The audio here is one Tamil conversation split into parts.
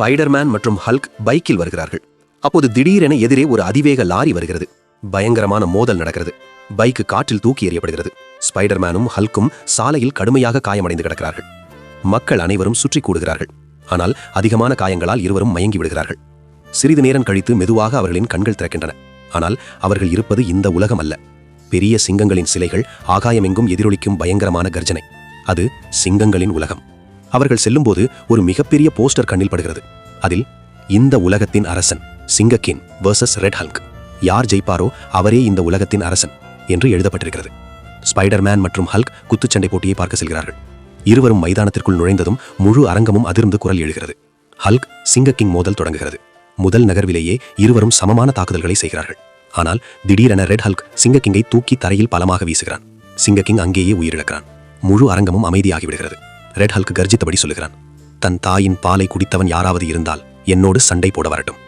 ஸ்பைடர்மேன் மற்றும் ஹல்க் பைக்கில் வருகிறார்கள். அப்போது திடீரென எதிரே ஒரு அதிவேக லாரி வருகிறது. பயங்கரமான மோதல் நடக்கிறது. பைக்கு காற்றில் தூக்கி எறியப்படுகிறது. ஸ்பைடர்மேனும் ஹல்கும் சாலையில் கடுமையாக காயமடைந்து கிடக்கிறார்கள். மக்கள் அனைவரும் சுற்றி கூடுகிறார்கள். ஆனால் அதிகமான காயங்களால் இருவரும் மயங்கி விடுகிறார்கள். சிறிது நேரம் கழித்து மெதுவாக அவர்களின் கண்கள் திறக்கின்றன. ஆனால் அவர்கள் இருப்பது இந்த உலகம் அல்ல. பெரிய சிங்கங்களின் சிலைகள், ஆகாயமெங்கும் எதிரொலிக்கும் பயங்கரமான கர்ஜனை. அது சிங்கங்களின் உலகம். அவர்கள் செல்லும்போது ஒரு மிகப்பெரிய போஸ்டர் கண்ணில் படுகிறது. அதில் இந்த உலகத்தின் அரசன் சிங்கக்கின் வர்சஸ் ரெட் ஹல்க், யார் ஜெயிப்பாரோ அவரே இந்த உலகத்தின் அரசன் என்று எழுதப்பட்டிருக்கிறது. ஸ்பைடர்மேன் மற்றும் ஹல்க் குத்துச்சண்டை போட்டியை பார்க்க செல்கிறார்கள். இருவரும் மைதானத்திற்குள் நுழைந்ததும் முழு அரங்கமும் அதிர்ந்து குரல் எழுகிறது. ஹல்க் சிங்கக்கிங் மோதல் தொடங்குகிறது. முதல் நகர்விலேயே இருவரும் சமமான தாக்குதல்களை செய்கிறார்கள். ஆனால் திடீரென ரெட் ஹல்க் சிங்கக்கிங்கை தூக்கி தரையில் பலமாக வீசுகிறான். சிங்கக்கிங் அங்கேயே உயிரிழக்கிறான். முழு அரங்கமும் அமைதியாகிவிடுகிறது. ரெட் ஹல்க் கர்ஜித்தபடி சொல்லுகிறான், தன் தாயின் பாலை குடித்தவன் யாராவது இருந்தால் என்னோடு சண்டை போட வரட்டும்.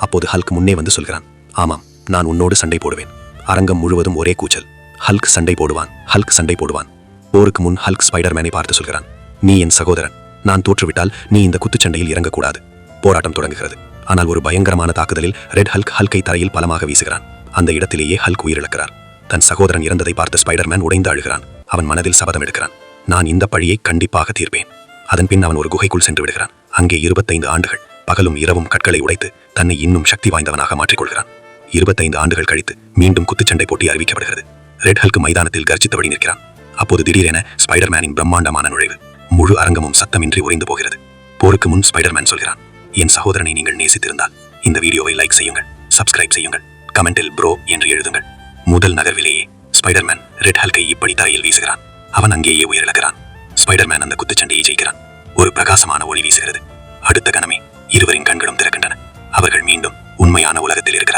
அப்போது ஹல்க் முன்னே வந்து சொல்கிறான், ஆமாம், நான் உன்னோடு சண்டை போடுவேன். அரங்கம் முழுவதும் ஒரே கூச்சல். ஹல்க் சண்டை போடுவான், ஹல்க் சண்டை போடுவான். போருக்கு முன் ஹல்க் ஸ்பைடர்மேனை பார்த்து சொல்கிறான், நீ என் சகோதரன். நான் தோற்றுவிட்டால் நீ இந்த குத்துச்சண்டையில் இறங்கக்கூடாது. போராட்டம் தொடங்குகிறது. ஆனால் ஒரு பயங்கரமான தாக்குதலில் ரெட் ஹல்க் ஹல்கை தரையில் பலமாக வீசுகிறான். அந்த இடத்திலேயே ஹல்க் உயிரிழக்கிறார். தன் சகோதரன் இறந்ததை பார்த்த ஸ்பைடர்மேன் உடைந்து அழுகிறான். அவன் மனதில் சபதம் எடுக்கிறான், நான் இந்த பழியை கண்டிப்பாக தீர்ப்பேன். அதன் பின் அவன் ஒரு குகைக்குள் சென்று விடுகிறான். அங்கே 25 ஆண்டுகள் பகலும் இரவும் கற்களை உடைத்து தன்னை இன்னும் சக்தி வாய்ந்தவனாக மாற்றிக்கொள்கிறான். 25 ஆண்டுகள் கழித்து மீண்டும் குத்துச்சண்டை போட்டி அறிவிக்கப்படுகிறது. ரெட் ஹல்க் மைதானத்தில் கர்ஜித்தபடி நிற்கிறான். அப்போது திடீரென ஸ்பைடர்மேனின் பிரம்மாண்டமான நுழைவு. முழு அரங்கமும் சத்தமின்றி உறைந்து போகிறது. போருக்கு முன் ஸ்பைடர்மேன் சொல்கிறான், என் சகோதரனை நீங்கள் நேசித்திருந்தால் இந்த வீடியோவை லைக் செய்யுங்கள், சப்ஸ்கிரைப் செய்யுங்கள், கமெண்டில் ப்ரோ என்று எழுதுங்கள். முதல் நகர்விலேயே ஸ்பைடர்மேன் ரெட் ஹல்கை இப்படி தரையில் வீசுகிறான். அவன் அங்கேயே உயிரிழக்கிறான். ஸ்பைடர்மேன் அந்த குத்துச்சண்டையை ஜெயிக்கிறான். ஒரு பிரகாசமான ஒளி வீசுகிறது. அடுத்த கணமே இருவரின் கண்களும் திறக்கின்றன. அவர்கள் மீண்டும் உண்மையான உலகத்தில் இருக்கிறார்.